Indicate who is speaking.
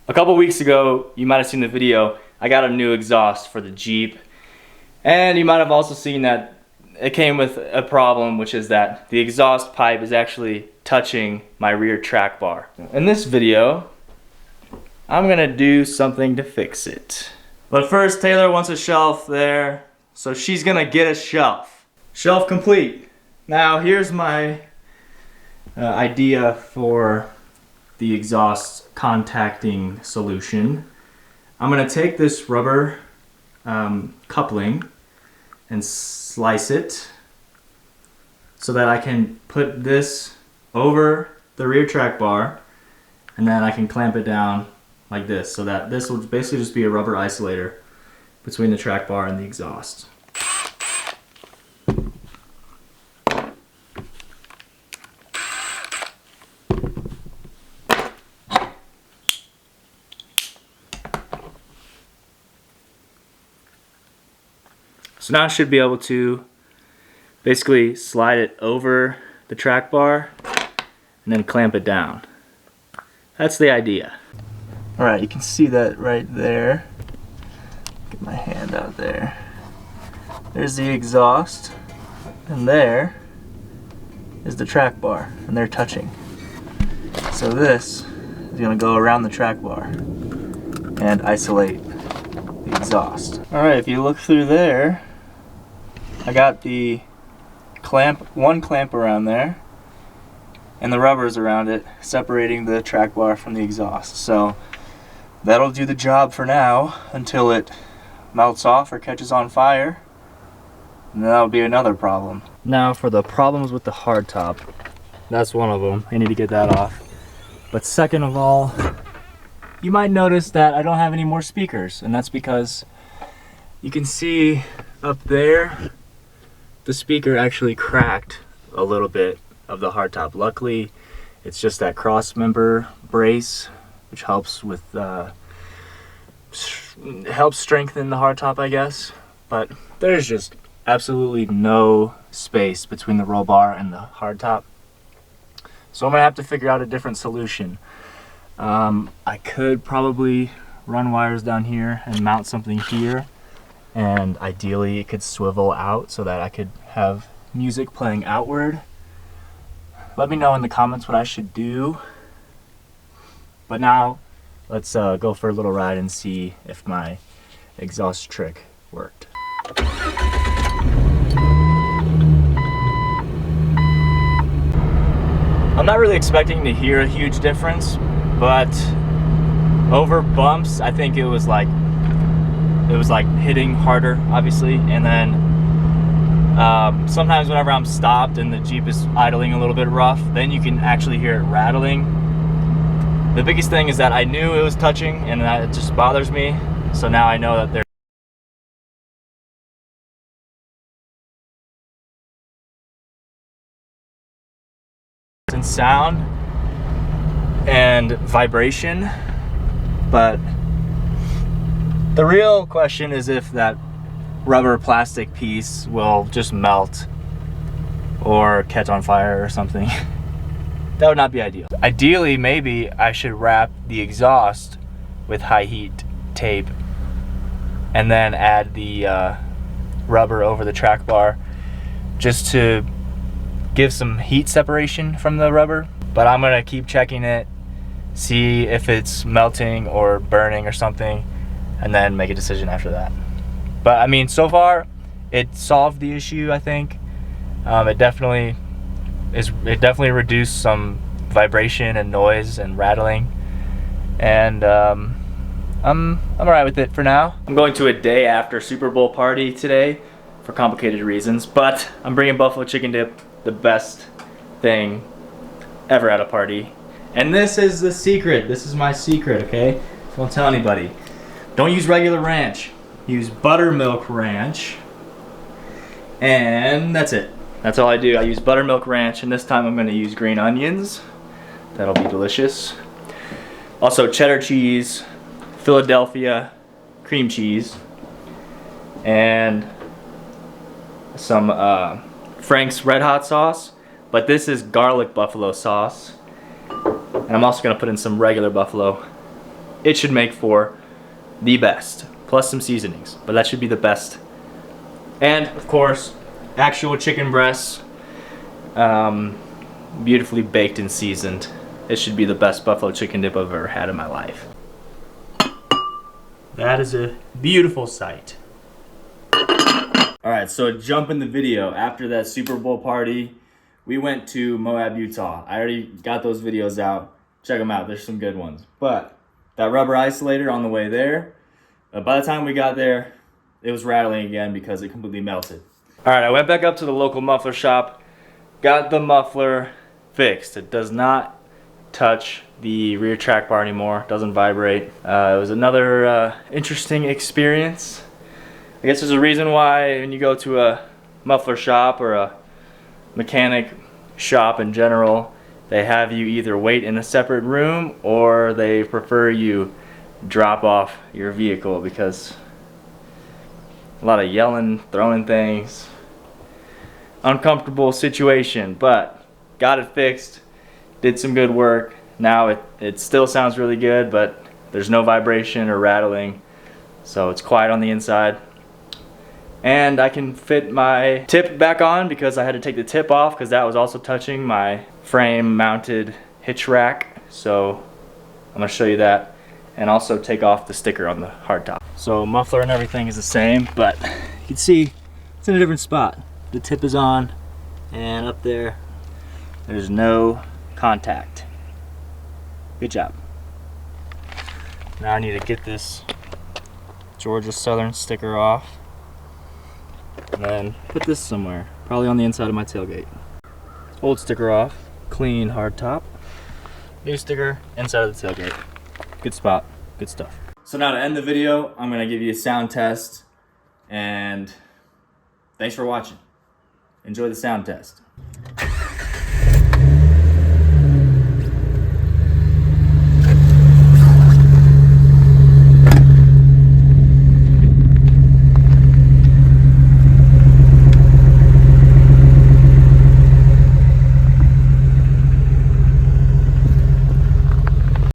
Speaker 1: A couple weeks ago, you might have seen the video, I got a new exhaust for the Jeep. And you might have also seen that it came with a problem, which is that the exhaust pipe is actually touching my rear track bar. In this video, I'm gonna do something to fix it. But first, Taylor wants a shelf there, so she's gonna get a shelf. Shelf complete. Now here's my idea for the exhaust contacting solution. I'm gonna take this rubber coupling and slice it so that I can put this over the rear track bar, and then I can clamp it down like this, so that this will basically just be a rubber isolator between the track bar and the exhaust. So now I should be able to basically slide it over the track bar and then clamp it down. That's the idea. Alright, you can see that right there. Get my hand out there. There's the exhaust, and there is the track bar, and they're touching. So this is going to go around the track bar and isolate the exhaust. Alright, if you look through there, I got the one clamp around there and the rubbers around it separating the track bar from the exhaust. So that'll do the job for now until it melts off or catches on fire, and that'll be another problem. Now for the problems with the hardtop, that's one of them. I need to get that off. But second of all, you might notice that I don't have any more speakers, and that's because you can see up there the speaker actually cracked a little bit of the hardtop. Luckily, it's just that cross member brace, which helps with helps strengthen the hardtop, I guess. But there's just absolutely no space between the roll bar and the hardtop, so I'm gonna have to figure out a different solution. I could probably run wires down here and mount something here, and ideally it could swivel out so that I could have music playing outward. Let me know in the comments what I should do. But now let's go for a little ride and see if my exhaust trick worked. I'm not really expecting to hear a huge difference, but over bumps I think it was like hitting harder, obviously, and then sometimes whenever I'm stopped and the Jeep is idling a little bit rough, then you can actually hear it rattling. The biggest thing is that I knew it was touching, and that it just bothers me, so now I know that there's in sound and vibration. But the real question is if that rubber plastic piece will just melt or catch on fire or something. That would not be ideal. Ideally, maybe I should wrap the exhaust with high heat tape and then add the rubber over the track bar just to give some heat separation from the rubber. But I'm gonna keep checking it, see if it's melting or burning or something, and then make a decision after that. But I mean, so far it solved the issue, I think. It definitely reduced some vibration and noise and rattling, and I'm alright with it for now. I'm going to a day after Super Bowl party today for complicated reasons, but I'm bringing buffalo chicken dip, the best thing ever at a party. And this is the secret. This is my secret, okay? Don't tell anybody. Don't use regular ranch. Use buttermilk ranch. And that's it. That's all I do. I use buttermilk ranch, and this time I'm going to use green onions. That'll be delicious. Also cheddar cheese, Philadelphia cream cheese, and some Frank's Red Hot sauce. But this is garlic buffalo sauce. And I'm also going to put in some regular buffalo. it should make for the best, plus some seasonings, but that should be the best. And of course, actual chicken breasts, beautifully baked and seasoned. It should be the best buffalo chicken dip I've ever had in my life. That is a beautiful sight. Alright, so jump in the video. After that Super Bowl party, we went to Moab, Utah. I already got those videos out. Check them out, there's some good ones. But that rubber isolator on the way there, by the time we got there, it was rattling again because it completely melted. Alright, I went back up to the local muffler shop, got the muffler fixed. It does not touch the rear track bar anymore, doesn't vibrate. It was another interesting experience. I guess there's a reason why when you go to a muffler shop or a mechanic shop in general, they have you either wait in a separate room or they prefer you drop off your vehicle, because a lot of yelling, throwing things, uncomfortable situation. But got it fixed, did some good work. Now it still sounds really good, but there's no vibration or rattling, so it's quiet on the inside. And I can fit my tip back on because I had to take the tip off because that was also touching my frame mounted hitch rack. So I'm going to show you that, and also take off the sticker on the hardtop. So muffler and everything is the same, but you can see it's in a different spot. The tip is on, and up there there's no contact. Good job. Now I need to get this Georgia Southern sticker off and then put this somewhere, probably on the inside of my tailgate. Old sticker off, clean hard top, new sticker inside of the tailgate. Good spot, good stuff. So now to end the video, I'm gonna give you a sound test, and thanks for watching. Enjoy the sound test.